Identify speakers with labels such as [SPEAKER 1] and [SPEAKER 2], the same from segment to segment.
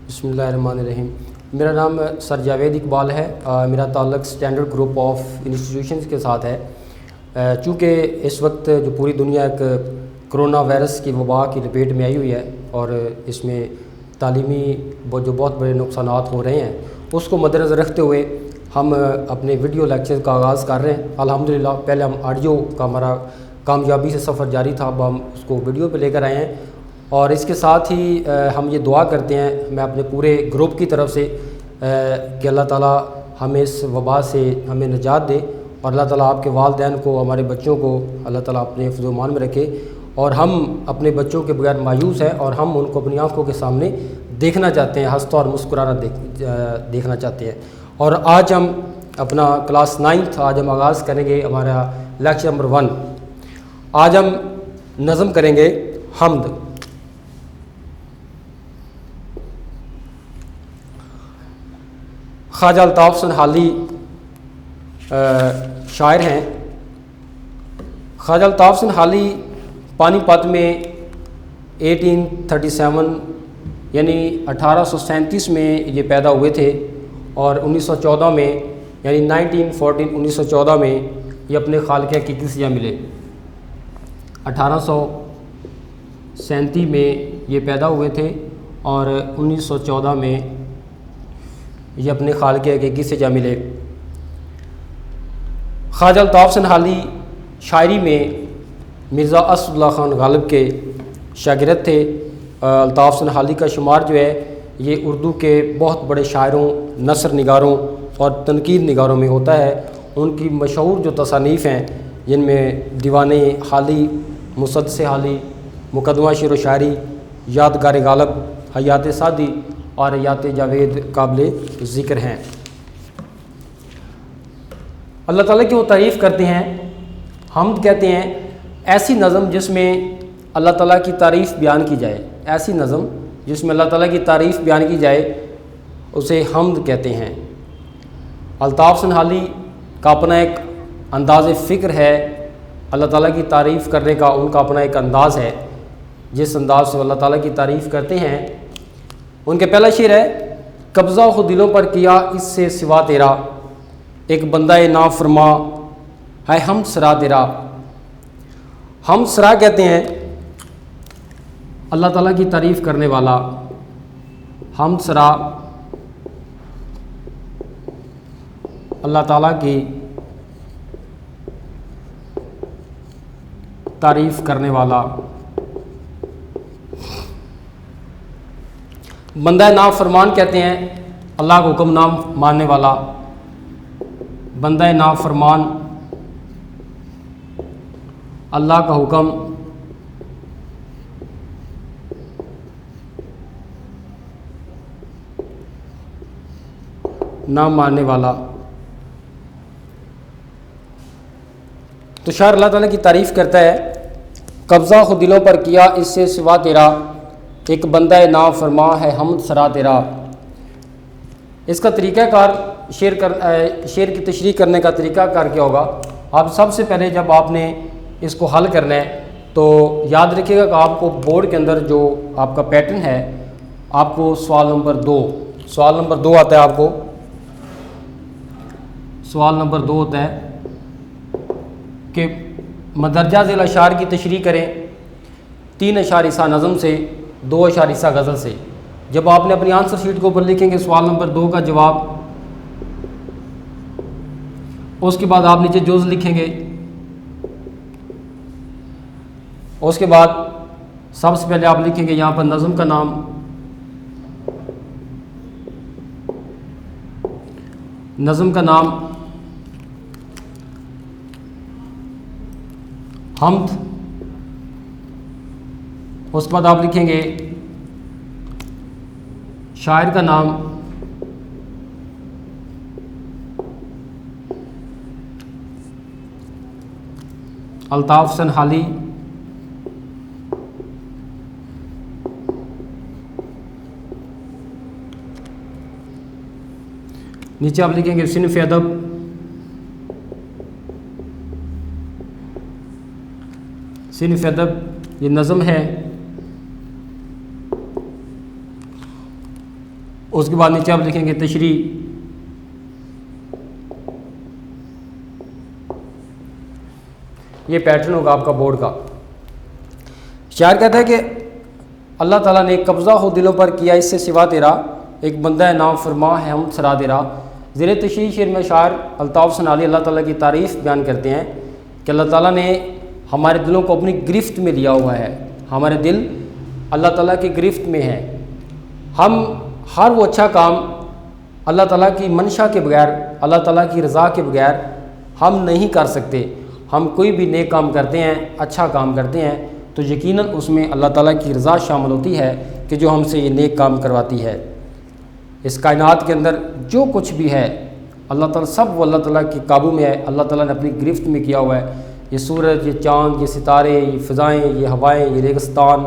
[SPEAKER 1] بسم اللہ الرحمن الرحیم۔ میرا نام سر جاوید اقبال ہے۔ میرا تعلق اسٹینڈرڈ گروپ آف انسٹیٹیوشنز کے ساتھ ہے۔ چونکہ اس وقت جو پوری دنیا ایک کرونا وائرس کی وبا کی لپیٹ میں آئی ہوئی ہے اور اس میں تعلیمی جو بہت بڑے نقصانات ہو رہے ہیں، اس کو مد نظر رکھتے ہوئے ہم اپنے ویڈیو لیکچر کا آغاز کر رہے ہیں۔ الحمدللہ پہلے ہم آڈیو کا ہمارا کامیابی سے سفر جاری تھا، اب ہم اس کو ویڈیو پہ لے کر آئے ہیں، اور اس کے ساتھ ہی ہم یہ دعا کرتے ہیں میں اپنے پورے گروپ کی طرف سے کہ اللہ تعالیٰ ہمیں اس وبا سے ہمیں نجات دے، اور اللہ تعالیٰ آپ کے والدین کو، ہمارے بچوں کو اللہ تعالیٰ اپنے حفظ و امان میں رکھے، اور ہم اپنے بچوں کے بغیر مایوس ہیں اور ہم ان کو اپنی آنکھوں کے سامنے دیکھنا چاہتے ہیں، ہنستا اور مسکرانا دیکھنا چاہتے ہیں۔ اور آج ہم اپنا کلاس 9 آج ہم آغاز کریں گے ہمارا لیکچر نمبر 1۔ آج ہم نظم کریں گے حمد۔ خواجہ الطاف سنہالی شاعر ہیں۔ خواجہ الطاف سنہالی پانی پت میں 1837 یعنی 1837 میں یہ پیدا ہوئے تھے، اور 1914 میں یعنی 1914 میں یہ اپنے خالق حقیقی سے جا ملے۔ 1837 میں یہ پیدا ہوئے تھے اور 1914 میں یہ اپنے خالق حقیقی سے جا ملے۔ خواجہ الطاف سنہالی شاعری میں مرزا اسد اللہ خان غالب کے شاگرد تھے۔ الطاف سنہالی کا شمار جو ہے یہ اردو کے بہت بڑے شاعروں، نثر نگاروں اور تنقید نگاروں میں ہوتا ہے۔ ان کی مشہور جو تصانیف ہیں جن میں دیوان حالی، مسدس حالی، مقدمہ شعر و شاعری، یادگار غالب، حیات سعدی اور حیات جاوید قابل ذکر ہیں۔ اللہ تعالیٰ کی وہ تعریف کرتے ہیں، حمد کہتے ہیں ایسی نظم جس میں اللہ تعالیٰ کی تعریف بیان کی جائے، ایسی نظم جس میں اللہ تعالیٰ کی تعریف بیان کی جائے اسے حمد کہتے ہیں۔ الطاف سنہالی کا اپنا ایک انداز فکر ہے، اللہ تعالیٰ کی تعریف کرنے کا ان کا اپنا ایک انداز ہے، جس انداز سے اللہ تعالیٰ کی تعریف کرتے ہیں۔ ان کے پہلا شعر ہے، قبضہ خود دلوں پر کیا اس سے سوا تیرا، ایک بندہ نافرما ہے حمد سرا تیرا۔ حمد سرا کہتے ہیں اللہ تعالیٰ کی تعریف کرنے والا، حمد سرا اللہ تعالیٰ کی تعریف کرنے والا۔ بندہ نافرمان کہتے ہیں اللہ کا حکم نہ ماننے والا، بندہ نافرمان اللہ کا حکم نہ ماننے والا۔ تو شاعر اللہ تعالیٰ کی تعریف کرتا ہے، قبضہ خود دلوں پر کیا اس سے سوا تیرا، ایک بندہ نافرما ہے حمد سرا تیرا۔ اس کا طریقہ کار شعر کی تشریح کرنے کا طریقہ کار کیا ہوگا؟ آپ سب سے پہلے جب آپ نے اس کو حل کرنا ہے تو یاد رکھیے گا کہ آپ کو بورڈ کے اندر جو آپ کا پیٹرن ہے، آپ کو سوال نمبر 2 آتا ہے، آپ کو سوال نمبر 2 ہوتا ہے کہ مدرجہ ذیل اشعار کی تشریح کریں 3 اشعار حصہ نظم سے، 2 اشعار حصہ غزل سے۔ جب آپ نے اپنی آنسر شیٹ کے اوپر لکھیں گے سوال نمبر 2 کا جواب، اس کے بعد آپ نیچے جز لکھیں گے، اس کے بعد سب سے پہلے آپ لکھیں گے یہاں پر نظم کا نام، نظم کا نام حمد، اس کے بعد آپ لکھیں گے شاعر کا نام، الطاف سنہالی، نیچے آپ لکھیں گے صنف ادب، صنف ادب یہ نظم ہے، اس کے بعد نیچے آپ لکھیں گے تشریح. یہ پیٹرن ہوگا آپ کا بورڈ کا. شاعر کہتا ہے کہ اللہ تعالیٰ نے قبضہ ہو دلوں پر کیا اس سے سوا تیرا، ایک بندہ نام فرما ہے ہم سرا تیرا. زیر تشریح شعر میں شاعر الطاف سنالی اللہ تعالیٰ کی تعریف بیان کرتے ہیں کہ اللہ تعالیٰ نے ہمارے دلوں کو اپنی گرفت میں لیا ہوا ہے. ہمارے دل اللہ تعالیٰ کی گرفت میں ہیں. ہم ہر وہ اچھا کام اللہ تعالیٰ کی منشا کے بغیر، اللہ تعالیٰ کی رضا کے بغیر ہم نہیں کر سکتے. ہم کوئی بھی نیک کام کرتے ہیں، اچھا کام کرتے ہیں، تو یقیناً اس میں اللہ تعالیٰ کی رضا شامل ہوتی ہے کہ جو ہم سے یہ نیک کام کرواتی ہے. اس کائنات کے اندر جو کچھ بھی ہے اللہ تعالیٰ سب وہ اللہ تعالیٰ کی قابو میں ہے. اللہ تعالیٰ نے اپنی گرفت میں کیا ہوا ہے. یہ سورج، یہ چاند، یہ ستارے، یہ فضائیں، یہ ہوائیں، یہ ریگستان،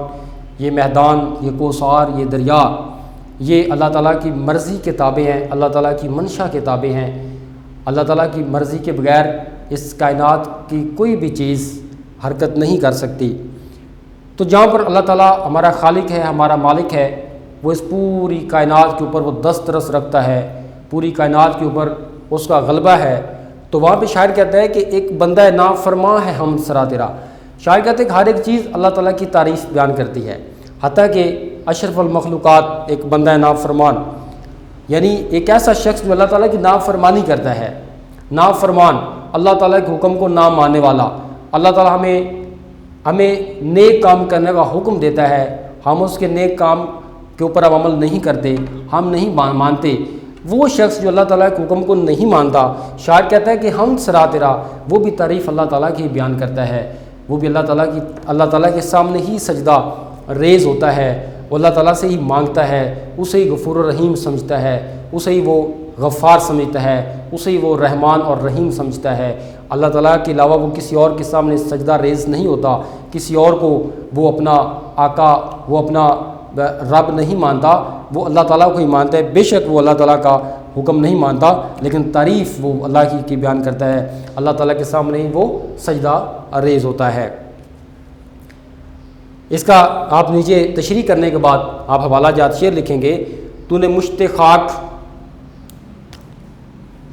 [SPEAKER 1] یہ میدان، یہ کوثر، یہ دریا، یہ اللہ تعالیٰ کی مرضی کے تابع ہیں، اللہ تعالیٰ کی منشا کے تابع ہیں. اللہ تعالیٰ کی مرضی کے بغیر اس کائنات کی کوئی بھی چیز حرکت نہیں کر سکتی. تو جہاں پر اللہ تعالیٰ ہمارا خالق ہے، ہمارا مالک ہے، وہ اس پوری کائنات کے اوپر وہ دسترس رکھتا ہے، پوری کائنات کے اوپر اس کا غلبہ ہے. تو وہاں پہ شاعر کہتا ہے کہ ایک بندہ نافرما ہے ہم سرا تیرا. شاعر کہتے ہیں کہ ہر ایک چیز اللہ تعالیٰ کی تعریف بیان کرتی ہے، حتیٰ کہ اشرف المخلوقات ایک بندہ نافرمان، یعنی ایک ایسا شخص جو اللہ تعالیٰ کی نافرمانی کرتا ہے. نافرمان، اللہ تعالیٰ کے حکم کو نہ ماننے والا. اللہ تعالیٰ ہمیں نیک کام کرنے کا حکم دیتا ہے، ہم اس کے نیک کام کے اوپر اب عمل نہیں کرتے، ہم نہیں مانتے. وہ شخص جو اللہ تعالیٰ کے حکم کو نہیں مانتا، شاعر کہتا ہے کہ ہم سرا تیرا، وہ بھی تعریف اللہ تعالیٰ کی بیان کرتا ہے. وہ بھی اللہ تعالیٰ کے سامنے ہی سجدہ ریز ہوتا ہے، وہ اللہ تعالیٰ سے ہی مانگتا ہے، اسے ہی غفور و رحیم سمجھتا ہے، اسے ہی وہ غفار سمجھتا ہے، اسے ہی وہ رحمان اور رحیم سمجھتا ہے. اللہ تعالیٰ کے علاوہ وہ کسی اور کے سامنے سجدہ ریز نہیں ہوتا، کسی اور کو وہ اپنا آقا، وہ اپنا رب نہیں مانتا، وہ اللہ تعالیٰ کو ہی مانتا ہے. بے شک وہ اللہ تعالیٰ کا حکم نہیں مانتا، لیکن تعریف وہ اللہ کی بیان کرتا ہے. اللہ تعالیٰ کے سامنے ہی وہ سجدہ ریز ہوتا ہے. اس کا آپ نیچے تشریح کرنے کے بعد آپ حوالہ جات شعر لکھیں گے. تو نے مشت خاک،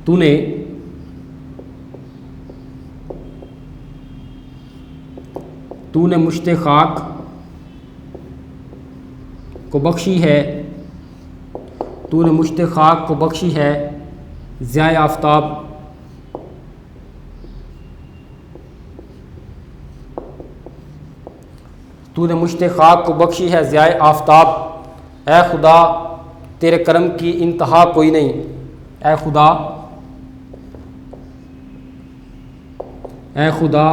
[SPEAKER 1] تو نے مشت خاک کو بخشی ہے، تو نے مشت خاک کو بخشی ہے ضیاء آفتاب. تو نے مشت خاک کو بخشی ہے ضیاء آفتاب. اے خدا تیرے کرم کی انتہا کوئی نہیں. اے خدا، اے خدا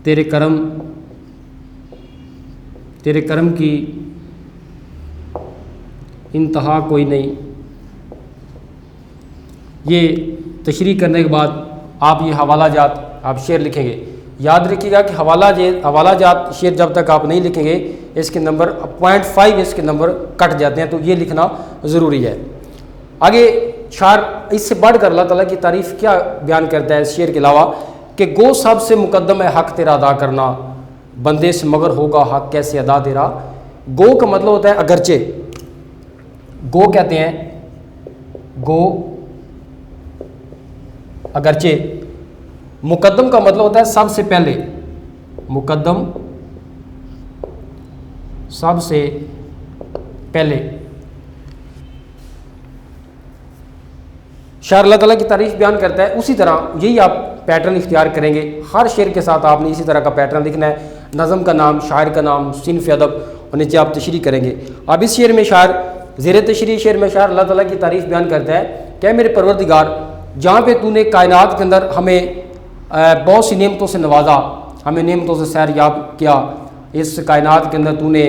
[SPEAKER 1] تیرے کرم کی انتہا کوئی نہیں. یہ تشریح کرنے کے بعد آپ یہ حوالہ جات آپ شعر لکھیں گے. یاد رکھیے گا کہ حوالہ جات شعر جب تک آپ نہیں لکھیں گے اس کے نمبر 0.5 اس کے نمبر کٹ جاتے ہیں، تو یہ لکھنا ضروری ہے. آگے شاعر اس سے بڑھ کر اللہ تعالیٰ کی تعریف کیا بیان کرتا ہے اس شعر کے علاوہ کہ گو سب سے مقدم ہے حق تیرا ادا کرنا، بندے سے مگر ہوگا حق کیسے ادا تیرا. گو کا مطلب ہوتا ہے اگرچہ. گو کہتے ہیں، گو اگرچہ. مقدم کا مطلب ہوتا ہے سب سے پہلے. مقدم سب سے پہلے. شاعر اللہ تعالیٰ کی تعریف بیان کرتا ہے، اسی طرح یہی آپ پیٹرن اختیار کریں گے. ہر شعر کے ساتھ آپ نے اسی طرح کا پیٹرن لکھنا ہے. نظم کا نام، شاعر کا نام، صنف ادب، اور نیچے آپ تشریح کریں گے. اب اس شعر میں شاعر زیر تشریح شعر میں شاعر اللہ تعالیٰ کی تعریف بیان کرتا ہے کہ میرے پروردگار، جہاں پہ تو نے کائنات کے اندر ہمیں بہت سی نعمتوں سے نوازا، ہمیں نعمتوں سے سیر یاب کیا. اس کائنات کے اندر تو نے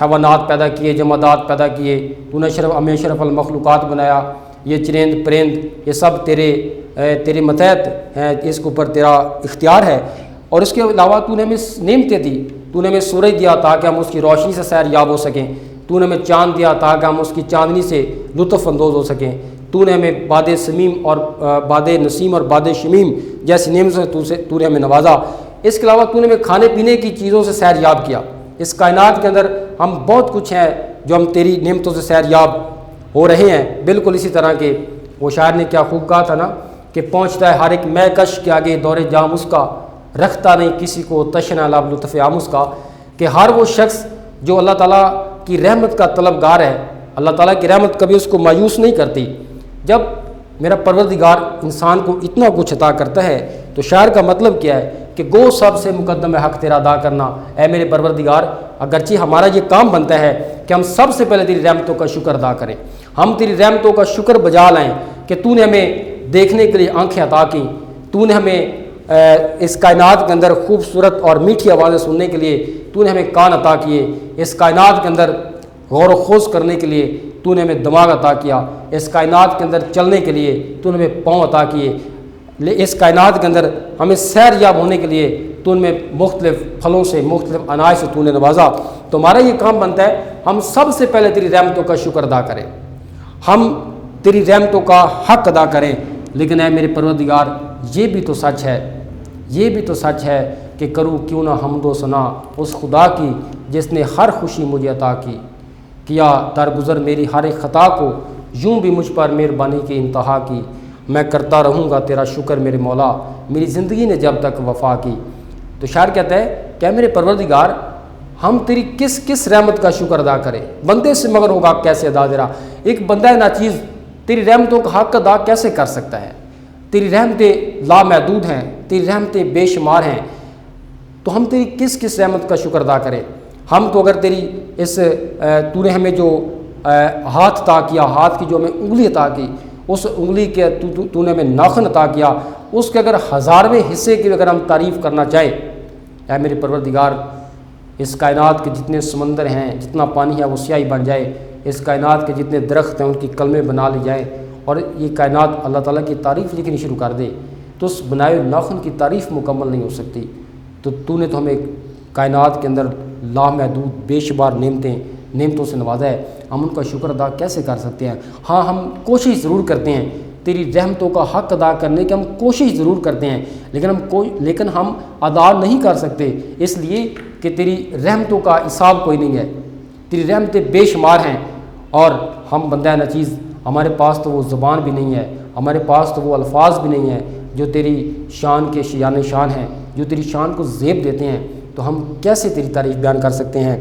[SPEAKER 1] حیوانات پیدا کیے، جمادات پیدا کیے، تو نے ہمیں اشرف المخلوقات بنایا. یہ چرند پرند یہ سب تیرے متحد ہیں، اس کے اوپر تیرا اختیار ہے. اور اس کے علاوہ تو نے ہمیں نعمتیں دی. تو نے ہمیں سورج دیا تاکہ ہم اس کی روشنی سے سیر یاب ہو سکیں. تو نے ہمیں چاند دیا تاکہ ہم اس کی چاندنی سے لطف اندوز ہو سکیں. تو نے ہمیں باد سمیم اور باد نسیم اور باد شمیم جیسی نعمتوں سے تو نے ہمیں نوازا. اس کے علاوہ تو نے ہمیں کھانے پینے کی چیزوں سے سیر یاب کیا. اس کائنات کے اندر ہم بہت کچھ ہیں جو ہم تیری نعمتوں سے سیر یاب ہو رہے ہیں، بالکل اسی طرح کے وہ شاعر نے کیا خوب کہا تھا نا کہ پہنچتا ہے ہر ایک میں کش کے آگے دور جام اس کا، رکھتا نہیں کسی کو تشنا لب لطف عام اس کا، کہ ہر وہ شخص جو اللہ تعالیٰ کی رحمت کا طلبگار ہے، اللہ تعالیٰ کی رحمت کبھی اس کو مایوس نہیں کرتی۔ جب میرا پروردگار انسان کو اتنا کچھ عطا کرتا ہے تو شاعر کا مطلب کیا ہے کہ گو سب سے مقدم ہے حق تیرا ادا کرنا، اے میرے پروردگار اگرچہ ہمارا یہ کام بنتا ہے کہ ہم سب سے پہلے تیری رحمتوں کا شکر ادا کریں، ہم تیری رحمتوں کا شکر بجا لائیں کہ تو نے ہمیں دیکھنے کے لیے آنکھیں عطا کی، تو نے ہمیں اس کائنات کے اندر خوبصورت اور میٹھی آوازیں سننے کے لیے تو نے ہمیں کان عطا کیے، اس کائنات کے اندر غور و خوض کرنے کے لیے تو نے ہمیں دماغ عطا کیا، اس کائنات کے اندر چلنے کے لیے تو نے ہمیں پاؤں عطا کیے، اس کائنات کے اندر ہمیں سیر یاب ہونے کے لیے تو ان میں مختلف پھلوں سے مختلف اناج سے تو نے نوازا۔ تو ہمارا یہ کام بنتا ہے ہم سب سے پہلے تیری رحمتوں کا شکر ادا کریں، ہم تیری رحمتوں کا حق ادا کریں۔ لیکن اے میرے پروردگار یہ بھی تو سچ ہے، یہ بھی تو سچ ہے کہ کروں کیوں نہ حمد و ثنا اس خدا کی جس نے ہر خوشی مجھے عطا کی، کیا درگزر میری ہر ایک خطا کو، یوں بھی مجھ پر مہربانی کی انتہا کی، میں کرتا رہوں گا تیرا شکر میرے مولا، میری زندگی نے جب تک وفا کی۔ تو شاعر کہتا ہے کہ میرے پروردگار ہم تیری کس کس رحمت کا شکر ادا کریں، بندے سے مگر ہوگا کیسے ادا تیرا، ایک بندہ ناچیز تیری رحمتوں کا حق ادا کیسے کر سکتا ہے؟ تیری رحمتیں لامحدود ہیں، تیری رحمتیں بے شمار ہیں، تو ہم تیری کس کس رحمت کا شکر ادا کریں؟ ہم تو اگر تیری اس تو نے ہمیں جو ہاتھ عطا کیا، ہاتھ کی جو ہمیں انگلی عطا کی، اس انگلی کے تو نے ہمیں ناخن عطا کیا، اس کے اگر ہزارویں حصے کی اگر ہم تعریف کرنا چاہیں، اے میرے پروردگار اس کائنات کے جتنے سمندر ہیں، جتنا پانی ہے وہ سیاہی بن جائے، اس کائنات کے جتنے درخت ہیں ان کی کلمیں بنا لی جائیں، اور یہ کائنات اللہ تعالیٰ کی تعریف لکھنی شروع کر دے، تو اس بنائے ہوئے ناخن کی تعریف مکمل نہیں ہو سکتی۔ تو نے تو ہمیں کائنات کے اندر لامحدود بے شمار نعمتوں سے نوازا ہے، ہم ان کا شکر ادا کیسے کر سکتے ہیں؟ ہاں ہم کوشش ضرور کرتے ہیں تیری رحمتوں کا حق ادا کرنے کی، ہم کوشش ضرور کرتے ہیں، لیکن ہم ادا نہیں کر سکتے، اس لیے کہ تیری رحمتوں کا حساب کوئی نہیں ہے، تیری رحمتیں بے شمار ہیں، اور ہم بندہ ناچیز ہمارے پاس تو وہ زبان بھی نہیں ہے، ہمارے پاس تو وہ الفاظ بھی نہیں ہیں جو تیری شان کے شیان شان ہیں، جو تیری شان کو زیب دیتے ہیں، تو ہم کیسے تیری تعریف بیان کر سکتے ہیں؟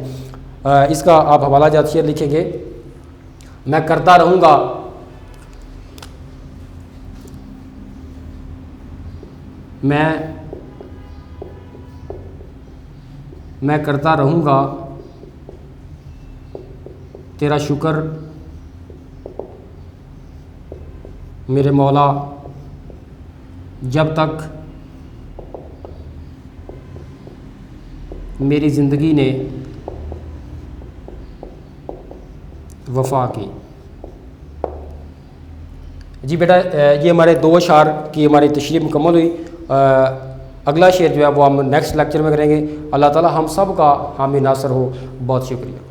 [SPEAKER 1] اس کا آپ حوالہ جات شعر لکھیں گے، میں کرتا رہوں گا میں کرتا رہوں گا تیرا شکر میرے مولا جب تک میری زندگی نے وفا کی۔ جی بیٹا یہ ہمارے دو اشعار کی ہماری تشریح مکمل ہوئی، اگلا شعر جو ہے وہ ہم نیکسٹ لیکچر میں کریں گے۔ اللہ تعالی ہم سب کا حامی ناصر ہو۔ بہت شکریہ۔